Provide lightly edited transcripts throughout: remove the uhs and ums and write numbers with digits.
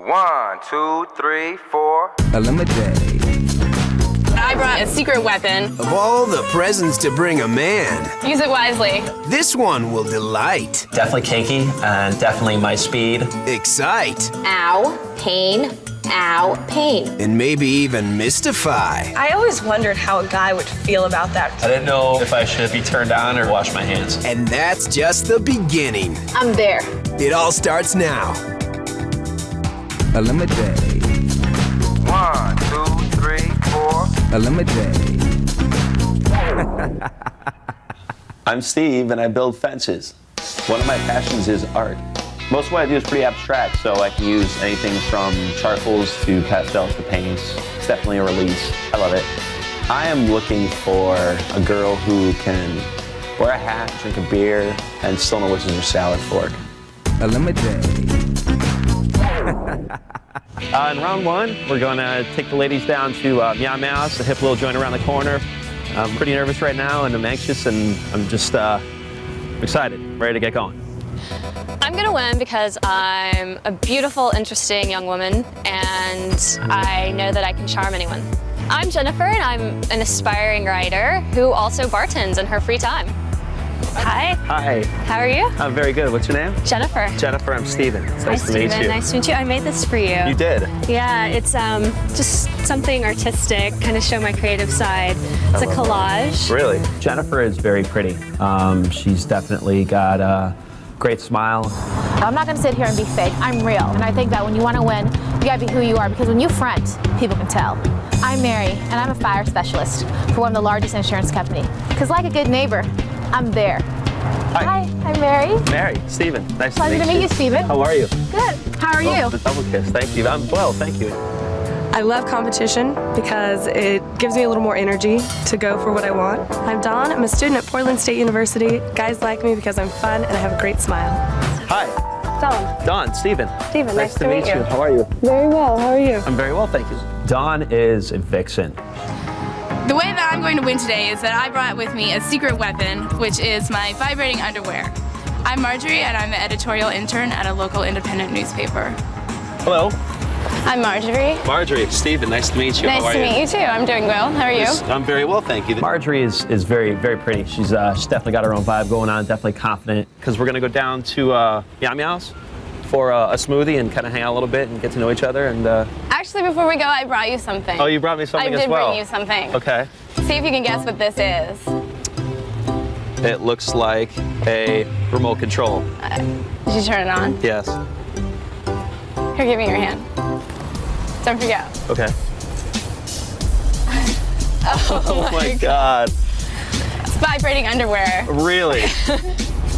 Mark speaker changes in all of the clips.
Speaker 1: 1, 2, 3, 4.
Speaker 2: ElimiDATE.
Speaker 3: I brought a secret weapon.
Speaker 4: Of all the presents to bring a man,
Speaker 3: Use it wisely.
Speaker 4: this one will delight,
Speaker 5: Definitely kinky and definitely my speed.
Speaker 4: excite,
Speaker 6: Ow, pain, ow, pain.
Speaker 4: and maybe even mystify.
Speaker 7: I always wondered how a guy would feel about that.
Speaker 5: I didn't know if I should be turned on or wash my hands.
Speaker 4: And that's just the beginning.
Speaker 6: I'm there.
Speaker 4: It all starts now.
Speaker 2: ElimiDATE.
Speaker 1: 1, 2, 3, 4.
Speaker 2: ElimiDATE.
Speaker 8: I'm Steve, and I build fences. One of my passions is art. Most of what I do is pretty abstract, so I can use anything from charcoals to pastels to paints. It's definitely a release. I love it. I am looking for a girl who can wear a hat, drink a beer, and still know which is her salad fork.
Speaker 2: ElimiDATE.
Speaker 8: In round one, we're going to take the ladies down to Meow Meow's, the hip little joint around the corner. I'm pretty nervous right now, and I'm anxious, and I'm just excited, ready to get going.
Speaker 3: I'm gonna win because I'm a beautiful, interesting young woman, and I know that I can charm anyone. I'm Jennifer, and I'm an aspiring writer who also bartends in her free time. Hi.
Speaker 8: Hi.
Speaker 3: How are you?
Speaker 8: I'm very good. What's your name?
Speaker 3: Jennifer.
Speaker 8: Jennifer, I'm Steven. It's nice to meet
Speaker 3: Steven.
Speaker 8: you.
Speaker 3: Nice to meet you. I made this for you.
Speaker 8: You did?
Speaker 3: Yeah, it's just something artistic, kind of show my creative side. It's a collage.
Speaker 8: Really? Jennifer is very pretty. She's definitely got a great smile.
Speaker 6: I'm not gonna sit here and be fake. I'm real. And I think that when you wanna win, you gotta be who you are, because when you front, people can tell. I'm Mary, and I'm a fire specialist for one of the largest insurance company. Because like a good neighbor, I'm there. Hi, I'm Mary.
Speaker 8: Mary, Steven, nice
Speaker 6: Pleasure
Speaker 8: to
Speaker 6: to meet you, Steven.
Speaker 8: How are you?
Speaker 6: Good. How are you?
Speaker 8: The double kiss, thank you. I'm well, thank you.
Speaker 7: I love competition because it gives me a little more energy to go for what I want. I'm Dawn. I'm a student at Portland State University. Guys like me because I'm fun and I have a great smile.
Speaker 8: Hi,
Speaker 7: Dawn.
Speaker 8: Dawn, Steven.
Speaker 7: Steven,
Speaker 8: nice to meet you. How are you?
Speaker 7: Very well. How are you?
Speaker 8: I'm very well, thank you. Dawn is a vixen.
Speaker 9: The way that I'm going to win today is that I brought with me a secret weapon, which is my vibrating underwear. I'm Marjorie, and I'm the editorial intern at a local independent newspaper.
Speaker 8: Hello.
Speaker 3: I'm Marjorie.
Speaker 8: Marjorie, Steven, nice to meet you.
Speaker 3: Nice
Speaker 8: How are
Speaker 3: to meet you too. I'm doing well. How are you?
Speaker 8: I'm very well, thank you. Marjorie is very, very pretty. She's definitely got her own vibe going on, definitely confident. Because we're going to go down to Meow Meow's for a smoothie and kind of hang out a little bit and get to know each other. And
Speaker 3: Actually, before we go, I brought you something.
Speaker 8: Oh, you brought me something as well?
Speaker 3: I did bring you something.
Speaker 8: Okay.
Speaker 3: See if you can guess what this is.
Speaker 8: It looks like a remote control.
Speaker 3: Did you turn it on?
Speaker 8: Yes.
Speaker 3: Here, give me your hand. Don't forget.
Speaker 8: Okay.
Speaker 3: Oh
Speaker 8: my God.
Speaker 3: It's vibrating underwear.
Speaker 8: Really?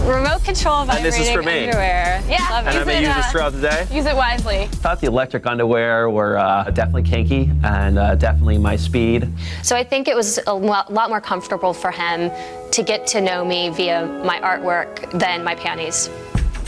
Speaker 3: Remote control vibrating
Speaker 8: And this is for me?
Speaker 3: underwear. Yeah.
Speaker 8: And I may use this throughout the day?
Speaker 3: Use it wisely.
Speaker 8: I thought the electric underwear were definitely kinky and definitely my speed.
Speaker 3: So I think it was a lot more comfortable for him to get to know me via my artwork than my panties.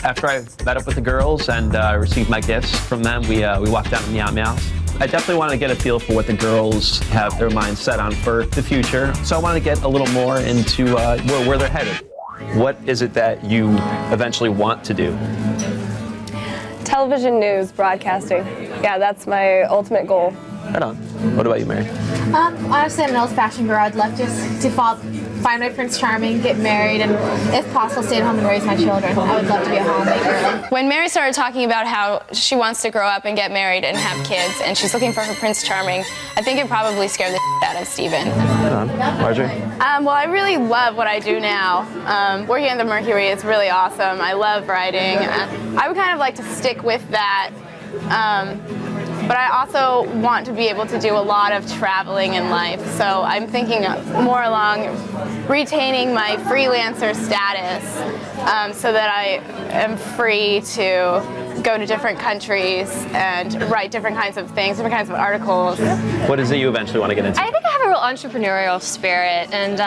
Speaker 8: After I met up with the girls and received my gifts from them, we walked down to Meow Meow's. I definitely wanted to get a feel for what the girls have their minds set on for the future. So I wanted to get a little more into where they're headed. What is it that you eventually want to do?
Speaker 7: Television news, broadcasting. Yeah, that's my ultimate goal.
Speaker 8: Right on. What about you, Mary?
Speaker 6: Honestly, I'm an old-fashioned girl. I'd love just to find my Prince Charming, get married, and if possible, stay at home and raise my children. I would love to be a homemaker.
Speaker 9: When Mary started talking about how she wants to grow up and get married and have kids, and she's looking for her Prince Charming, I think it probably scared the out of Steven.
Speaker 8: Right on. Marjorie?
Speaker 9: Well, I really love what I do now. Working at the Mercury is really awesome. I love writing. I would kind of like to stick with that. But I also want to be able to do a lot of traveling in life. So I'm thinking more along retaining my freelancer status so that I am free to go to different countries and write different kinds of things, different kinds of articles.
Speaker 8: What is it you eventually want to get into?
Speaker 3: I think I have a real entrepreneurial spirit, and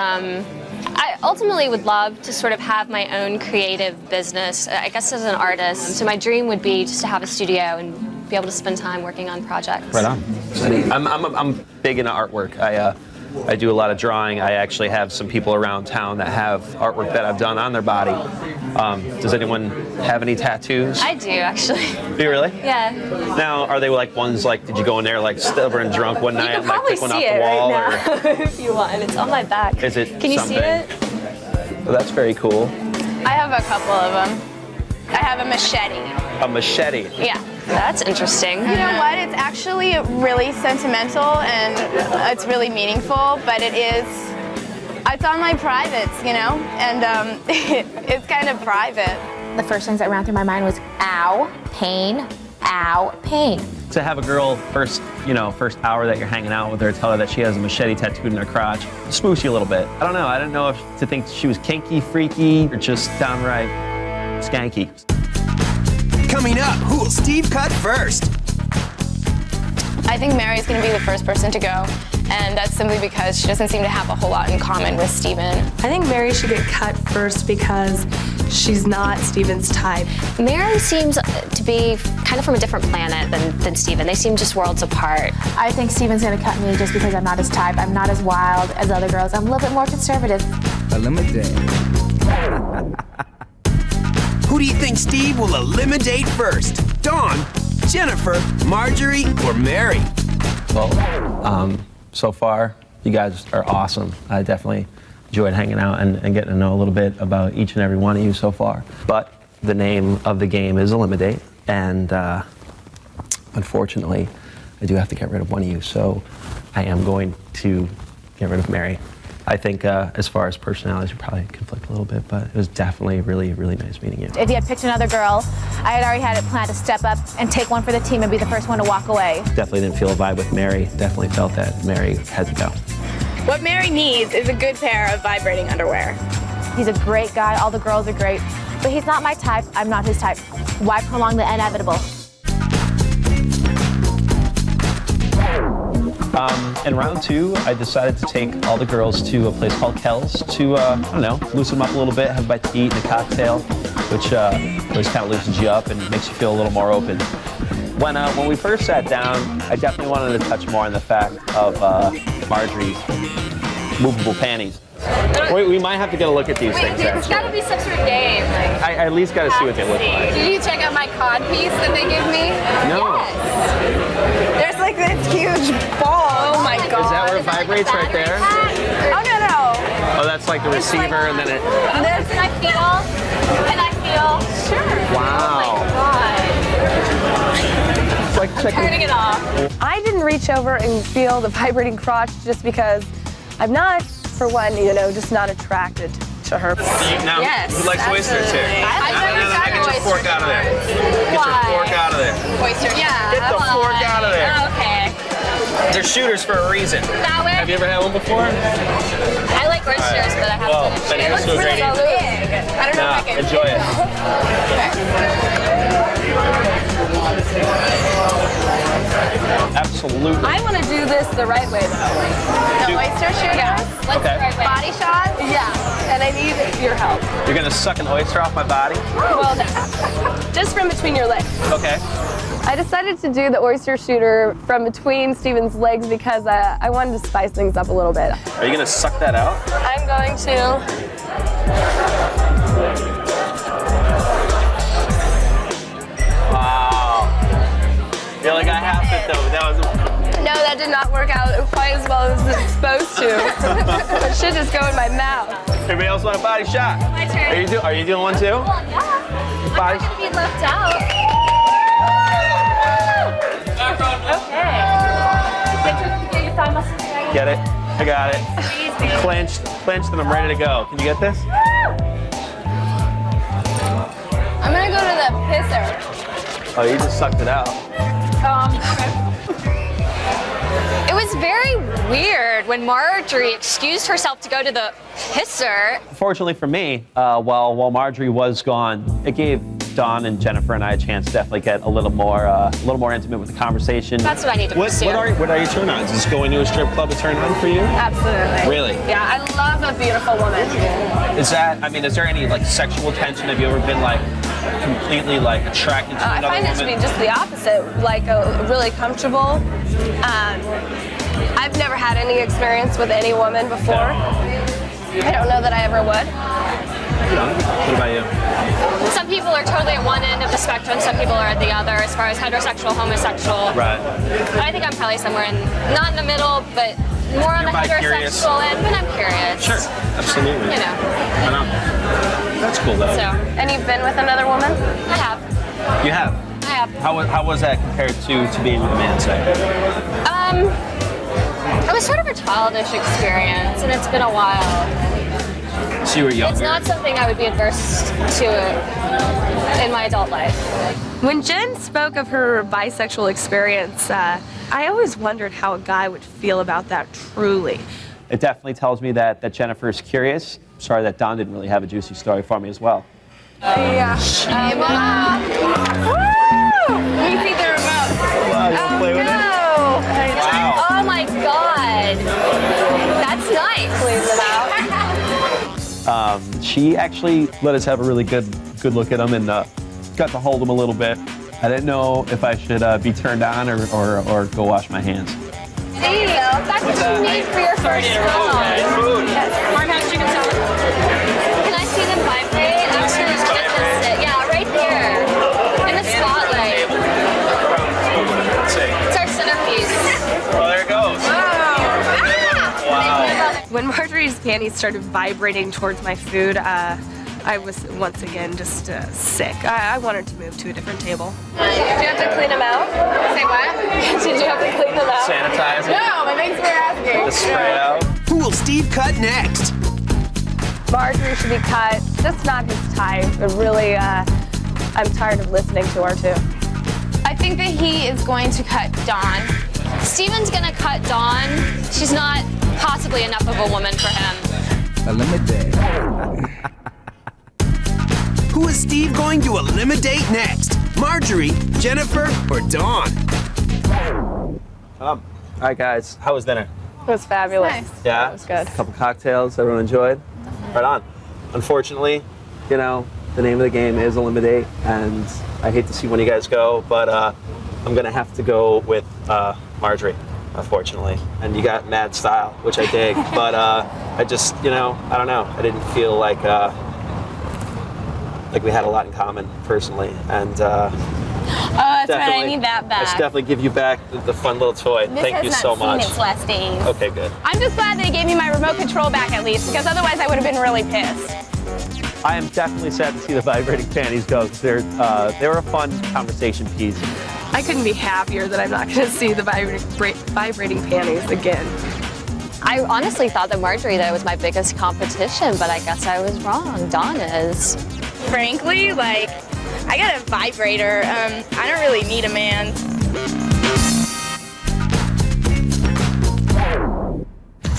Speaker 3: I ultimately would love to sort of have my own creative business, I guess as an artist. So my dream would be just to have a studio and be able to spend time working on projects.
Speaker 8: Right on. I'm big into artwork.
Speaker 5: I do a lot of drawing. I actually have some people around town that have artwork that I've done on their body. Does anyone have any tattoos?
Speaker 3: I do, actually.
Speaker 5: Do you really?
Speaker 3: Yeah.
Speaker 5: Now, are they like ones like, did you go in there like stubborn drunk one night and like pick one off the wall?
Speaker 3: If you want. It's on my back.
Speaker 5: Is it
Speaker 3: Can you
Speaker 5: something?
Speaker 3: see it?
Speaker 5: Well, that's very cool.
Speaker 9: I have a couple of them. I have a machete.
Speaker 5: A machete.
Speaker 9: Yeah.
Speaker 3: That's interesting.
Speaker 9: You know what? It's actually really sentimental and it's really meaningful, but it's on my privates, you know, and it's kind of private.
Speaker 6: The first things that ran through my mind was ow, pain, ow, pain.
Speaker 5: To have a girl first hour that you're hanging out with her, tell her that she has a machete tattooed in her crotch, spooks you a little bit. I don't know. I didn't know if to think she was kinky, freaky, or just downright skanky.
Speaker 4: Coming up, who will Steve cut first?
Speaker 9: I think Mary's going to be the first person to go, and that's simply because she doesn't seem to have a whole lot in common with Steven.
Speaker 7: I think Mary should get cut first because she's not Steven's type.
Speaker 3: Mary seems to be kind of from a different planet than Steven. They seem just worlds apart.
Speaker 6: I think Steven's gonna cut me just because I'm not his type. I'm not as wild as other girls. I'm a little bit more conservative.
Speaker 2: ElimiDATE.
Speaker 4: Who do you think Steve will eliminate first? Dawn, Jennifer, Marjorie, or Mary?
Speaker 5: Well, so far, you guys are awesome. I definitely enjoyed hanging out and getting to know a little bit about each and every one of you so far. But the name of the game is ElimiDATE, and unfortunately, I do have to get rid of one of you, so I am going to get rid of Mary. I think as far as personalities, we probably conflict a little bit, but it was definitely really, really nice meeting you.
Speaker 6: If you had picked another girl, I had already had it planned to step up and take one for the team and be the first one to walk away.
Speaker 5: Definitely didn't feel a vibe with Mary. Definitely felt that Mary had to go.
Speaker 9: What Mary needs is a good pair of vibrating underwear.
Speaker 6: He's a great guy, all the girls are great, but he's not my type, I'm not his type. Why prolong the inevitable?
Speaker 5: In round 2, I decided to take all the girls to a place called Kells to, I don't know, loosen them up a little bit, have a bite to eat and a cocktail, which always kind of loosens you up and makes you feel a little more open. When we first sat down, I definitely wanted to touch more on the fact of Marjorie's movable panties. We might have to get a look at these things,
Speaker 3: There's got to be some sort of game.
Speaker 5: I at least got to see what they look like.
Speaker 9: Did you check out my cod piece that they give me?
Speaker 5: No.
Speaker 9: There's like this huge ball. Oh my god.
Speaker 5: Is that where it vibrates right there?
Speaker 9: Oh no.
Speaker 5: Oh, that's like the receiver and then it...
Speaker 3: Can I feel? Can I feel? Sure.
Speaker 5: Wow. It's like
Speaker 3: Turning it off.
Speaker 7: I didn't reach over and feel the vibrating crotch just because I'm not, for one, just not attracted to her.
Speaker 5: Now,
Speaker 9: Yes,
Speaker 5: who likes oysters here?
Speaker 9: I've never tried
Speaker 5: Get your fork out of there. Get your fork out of there.
Speaker 9: oyster. Yeah.
Speaker 5: Get the fork out of there.
Speaker 3: Okay.
Speaker 5: They're shooters for a reason.
Speaker 3: That way.
Speaker 5: Have you ever had one before?
Speaker 3: I like oysters, but I have
Speaker 5: Well,
Speaker 3: to.
Speaker 5: then here's to a great evening.
Speaker 9: Big. I don't know if I can.
Speaker 5: Enjoy it. Absolutely.
Speaker 7: I want to do this the right way, though.
Speaker 9: The oyster shooter.
Speaker 3: What's
Speaker 5: Okay.
Speaker 3: the right way?
Speaker 9: Body shots.
Speaker 7: Yeah, and I need your help.
Speaker 5: You're gonna suck an oyster off my body?
Speaker 7: Well, just from between your legs.
Speaker 5: Okay.
Speaker 7: I decided to do the oyster shooter from between Steven's legs because I wanted to spice things up a little bit.
Speaker 5: Are you gonna suck that out?
Speaker 7: I'm going to.
Speaker 5: Wow. Feel like I have to though. That was.
Speaker 7: No, that did not work out quite as well as it's supposed to. It should just go in my mouth.
Speaker 5: Everybody else want a body shot?
Speaker 3: My turn.
Speaker 5: Are you doing one too?
Speaker 3: Well, yeah.
Speaker 5: Body.
Speaker 3: I'm not gonna be left out. Okay. Your thigh muscles there.
Speaker 5: Get it? I got it. Clenched, and I'm ready to go. Can you get this?
Speaker 9: I'm gonna go to the pisser.
Speaker 5: Oh, you just sucked it out.
Speaker 3: It was very weird when Marjorie excused herself to go to the pisser.
Speaker 5: Fortunately for me, while Marjorie was gone, it gave Dawn and Jennifer and I a chance to definitely get a little more intimate with the conversation.
Speaker 3: That's what I need to pursue.
Speaker 5: What are your turn-ons? Is going to a strip club a turn-on for you?
Speaker 7: Absolutely.
Speaker 5: Really?
Speaker 7: Yeah, I love a beautiful woman.
Speaker 5: Is there any like sexual tension? Have you ever been like completely like attracted to
Speaker 7: I
Speaker 5: another
Speaker 7: find it
Speaker 5: woman?
Speaker 7: to be just the opposite, like really comfortable.
Speaker 10: I've never had any experience with any woman before. I don't know that I ever would.
Speaker 5: What about you?
Speaker 3: Some people are totally at one end of the spectrum, some people are at the other as far as heterosexual, homosexual.
Speaker 5: Right.
Speaker 3: I think I'm probably somewhere in, not in the middle, but more on the
Speaker 5: bi-curious.
Speaker 3: heterosexual end, but I'm curious.
Speaker 5: Sure, absolutely.
Speaker 3: You know.
Speaker 5: I know. That's cool though.
Speaker 3: So,
Speaker 10: And you've been with another woman?
Speaker 3: I have.
Speaker 5: You have?
Speaker 3: I have.
Speaker 5: How was that compared to being with a man, say?
Speaker 3: It was sort of a childish experience, and it's been a while.
Speaker 5: So you were younger.
Speaker 3: It's not something I would be adverse to in my adult life.
Speaker 7: When Jen spoke of her bisexual experience, I always wondered how a guy would feel about that truly.
Speaker 5: It definitely tells me that Jennifer's curious. Sorry that Don didn't really have a juicy story for me as well.
Speaker 10: Yeah. Woo! Let me see the remote.
Speaker 5: Wow, you wanna play with it?
Speaker 10: No.
Speaker 5: Wow.
Speaker 3: Oh my god! That's nice. Please it out.
Speaker 5: She actually let us have a really good look at him and got to hold him a little bit. I didn't know if I should be turned on or go wash my hands.
Speaker 3: Hey, that's what you need for your first round.
Speaker 5: Food.
Speaker 3: Mark has chicken salad. Can I see them vibrate? Actually, let's get this. Yeah, right here. In the spotlight. It's our centerpiece.
Speaker 5: Oh, there it goes. Wow.
Speaker 7: When Marjorie's panties started vibrating towards my food, I was once again just sick. I wanted to move to a different table.
Speaker 10: Did you have to clean them out?
Speaker 9: Say what?
Speaker 10: Did you have to clean them out?
Speaker 5: Sanitize it.
Speaker 9: No, but thanks for asking.
Speaker 5: Just spray it out.
Speaker 4: Who will Steve cut next?
Speaker 10: Marjorie should be cut. Just not his type. But really, I'm tired of listening to her too.
Speaker 9: I think that he is going to cut Dawn.
Speaker 3: Steven's gonna cut Dawn. She's not possibly enough of a woman for him.
Speaker 2: ElimiDATE.
Speaker 4: Who is Steve going to eliminate next? Marjorie, Jennifer, or Dawn?
Speaker 5: All right, guys. How was dinner?
Speaker 10: It was fabulous.
Speaker 9: Nice.
Speaker 5: Yeah?
Speaker 10: It was good.
Speaker 5: A couple cocktails. Everyone enjoyed? Right on. Unfortunately, you know, the name of the game is ElimiDATE, and I hate to see one of you guys go, but I'm going to have to go with Marjorie, unfortunately. And you got mad style, which I dig, but I just, you know, I don't know. I didn't feel like we had a lot in common, personally, and
Speaker 9: That's right, I need that back.
Speaker 5: I should definitely give you back the fun little toy. Thank you so much.
Speaker 9: This has not seen its last days.
Speaker 5: Okay, good.
Speaker 9: I'm just glad they gave me my remote control back at least, because otherwise I would have been really pissed.
Speaker 5: I am definitely sad to see the vibrating panties go, because they were a fun conversation piece.
Speaker 7: I couldn't be happier that I'm not going to see the vibrating panties again.
Speaker 3: I honestly thought that Marjorie, though, was my biggest competition, but I guess I was wrong. Dawn is.
Speaker 9: Frankly, like, I got a vibrator. I don't really need a man.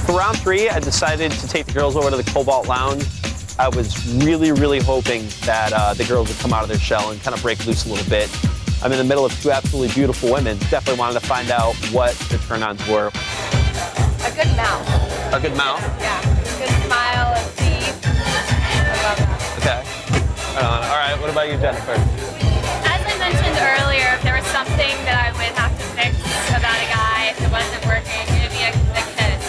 Speaker 5: For round 3, I decided to take the girls over to the Cobalt Lounge. I was really, really hoping that the girls would come out of their shell and kind of break loose a little bit. I'm in the middle of 2 absolutely beautiful women. Definitely wanted to find out what the turn-ons were.
Speaker 10: A good mouth.
Speaker 5: A good mouth?
Speaker 10: Yeah. Good smile and teeth. I love that.
Speaker 5: Okay. All right, what about you, Jennifer?
Speaker 3: As I mentioned earlier, if there was something that I would have to fix about a guy if it wasn't working, it would be a kiss.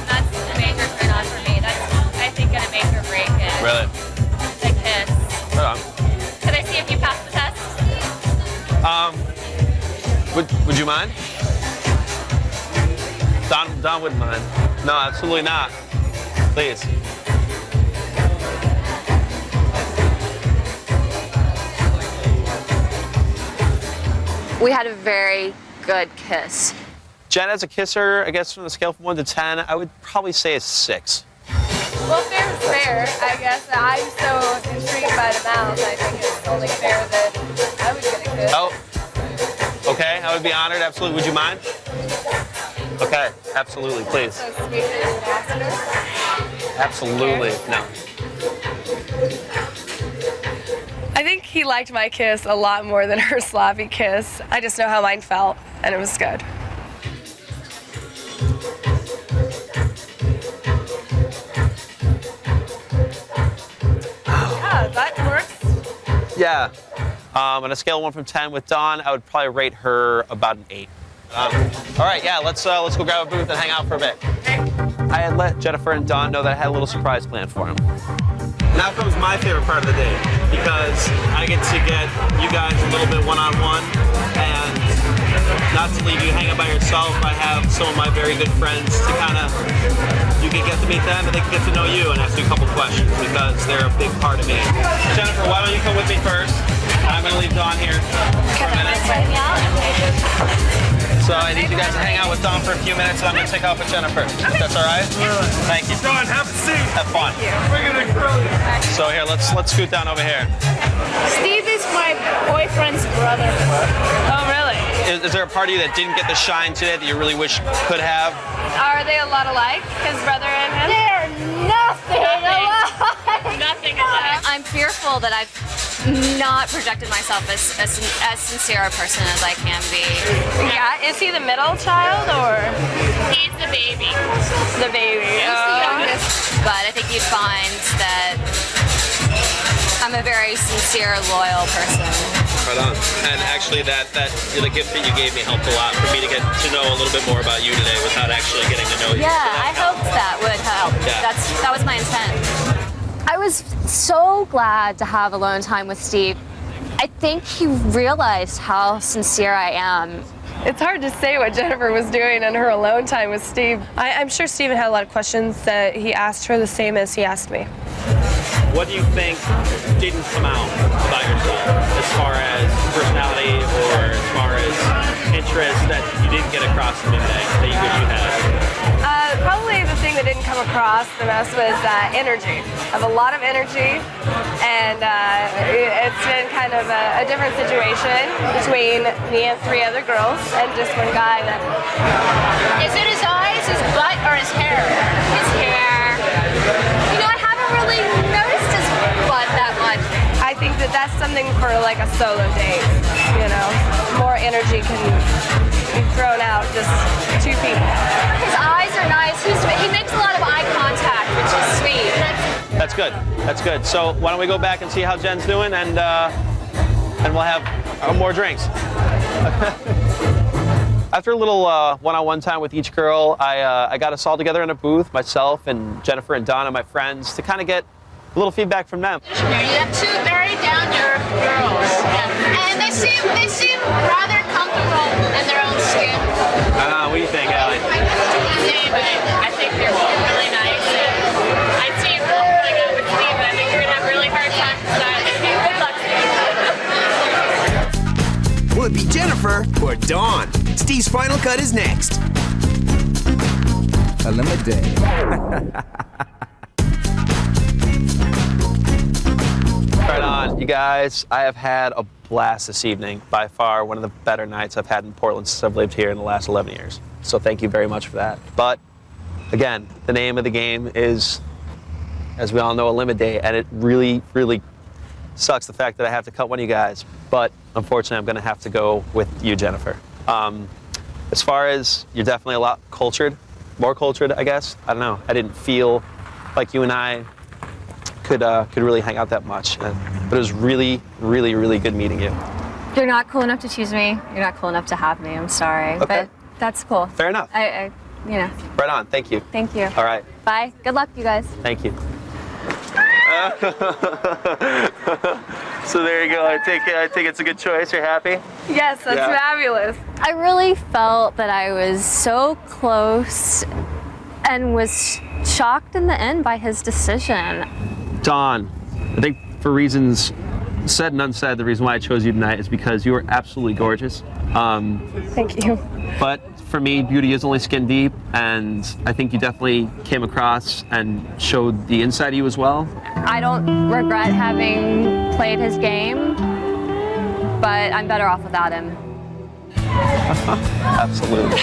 Speaker 3: That's a major turn on for me. That's, I think, going to make or break it.
Speaker 5: Really?
Speaker 3: The kiss.
Speaker 5: Right on.
Speaker 3: Could I see if you passed the test?
Speaker 5: Would you mind? Don wouldn't mind. No, absolutely not. Please.
Speaker 3: We had a very good kiss.
Speaker 5: Jen, as a kisser, I guess from the scale from 1 to 10, I would probably say a 6.
Speaker 10: Well, fair is fair. I guess I'm so intrigued by the mouth. I think it's only fair that I would get a kiss.
Speaker 5: Oh, okay. I would be honored. Absolutely. Would you mind? Okay. Absolutely. Please.
Speaker 10: So sweet that you asked her.
Speaker 5: Absolutely. No.
Speaker 7: I think he liked my kiss a lot more than her sloppy kiss. I just know how mine felt, and it was good.
Speaker 10: Yeah, that works.
Speaker 5: Yeah. On a scale of 1 from 10 with Dawn, I would probably rate her about an 8. All right, yeah, let's go grab a booth and hang out for a bit. I had let Jennifer and Don know that I had a little surprise planned for them.
Speaker 11: Now comes my favorite part of the day, because I get to get you guys a little bit one-on-one, and not to leave you hanging by yourself. I have some of my very good friends to you can get to meet them and they can get to know you and ask you a couple questions because they're a big part of me. Jennifer, why don't you come with me first? I'm gonna leave Dawn here for a minute. So I need you guys to hang out with Dawn for a few minutes and I'm gonna take off with Jennifer. That's all right? Thank you. Dawn, have a seat.
Speaker 5: Have fun.
Speaker 11: We're gonna grill you.
Speaker 5: So here, let's scoot down over here.
Speaker 10: Steve is my boyfriend's brother.
Speaker 3: Oh, really?
Speaker 5: Is there a part of you that didn't get the shine today that you really wish could have?
Speaker 3: Are they a lot alike, his brother and him?
Speaker 10: They're nothing alike.
Speaker 3: Nothing alike. I'm fearful that I've not projected myself as sincere a person as I can be.
Speaker 10: Yeah, is he the middle child or?
Speaker 3: He's the baby.
Speaker 10: The baby.
Speaker 3: He's the youngest. But I think you'd find that I'm a very sincere, loyal person.
Speaker 11: Right on. And actually the gift that you gave me helped a lot for me to get to know a little bit more about you today without actually getting to know you.
Speaker 3: Yeah,
Speaker 11: So
Speaker 3: I hoped that would help.
Speaker 11: Yeah.
Speaker 3: That was my intent. I was so glad to have alone time with Steve. I think he realized how sincere I am.
Speaker 7: It's hard to say what Jennifer was doing in her alone time with Steve. I'm sure Steven had a lot of questions that he asked her the same as he asked me.
Speaker 11: What do you think didn't come out about yourself as far as personality or as far as interest that you didn't get across to me today that you wish you had?
Speaker 7: Probably the thing that didn't come across the most was energy. I have a lot of energy, and it's been kind of a different situation between me and 3 other girls and just one guy.
Speaker 3: Is it his eyes, his butt, or his hair? His hair. You know, I haven't really noticed his butt that much.
Speaker 7: I think that's something for like a solo date, you know. More energy can be thrown out just 2 people.
Speaker 3: His eyes are nice. He makes a lot of eye contact, which is sweet.
Speaker 5: That's good. That's good. So why don't we go back and see how Jen's doing and we'll have more drinks. After a little one-on-one time with each girl, I got us all together in a booth, myself and Jennifer and Donna, my friends, to kind of get a little feedback from them.
Speaker 3: You have 2 very down-to-earth girls, and they seem rather comfortable in their own skin.
Speaker 5: What do you think, Allie?
Speaker 3: I think they're really nice, and I see you pulling out with Steve, and I think you're gonna have a really hard time deciding. Good luck to you.
Speaker 4: Will it be Jennifer or Dawn? Steve's final cut is next.
Speaker 2: ElimiDATE.
Speaker 5: Right on, you guys. I have had a blast this evening. By far, one of the better nights I've had in Portland since I've lived here in the last 11 years. So thank you very much for that. But again, the name of the game is, as we all know, ElimiDATE, and it really, really sucks the fact that I have to cut one of you guys. But unfortunately, I'm going to have to go with you, Jennifer. As far as you're definitely a lot cultured, more cultured, I guess. I don't know. I didn't feel like you and I could really hang out that much. But it was really, really, really good meeting you.
Speaker 3: You're not cool enough to choose me. You're not cool enough to have me. I'm sorry,
Speaker 5: Okay.
Speaker 3: but that's cool.
Speaker 5: Fair enough.
Speaker 3: I you know.
Speaker 5: Right on. Thank you.
Speaker 3: Thank you.
Speaker 5: All right.
Speaker 3: Bye. Good luck, you guys.
Speaker 5: Thank you. So there you go. I think it's a good choice. You're happy?
Speaker 7: Yes, that's
Speaker 5: Yeah.
Speaker 7: fabulous.
Speaker 3: I really felt that I was so close and was shocked in the end by his decision.
Speaker 5: Dawn, I think for reasons said and unsaid, the reason why I chose you tonight is because you are absolutely gorgeous.
Speaker 7: Thank you.
Speaker 5: But for me, beauty is only skin deep, and I think you definitely came across and showed the inside of you as well.
Speaker 3: I don't regret having played his game, but I'm better off without him.
Speaker 5: Absolutely.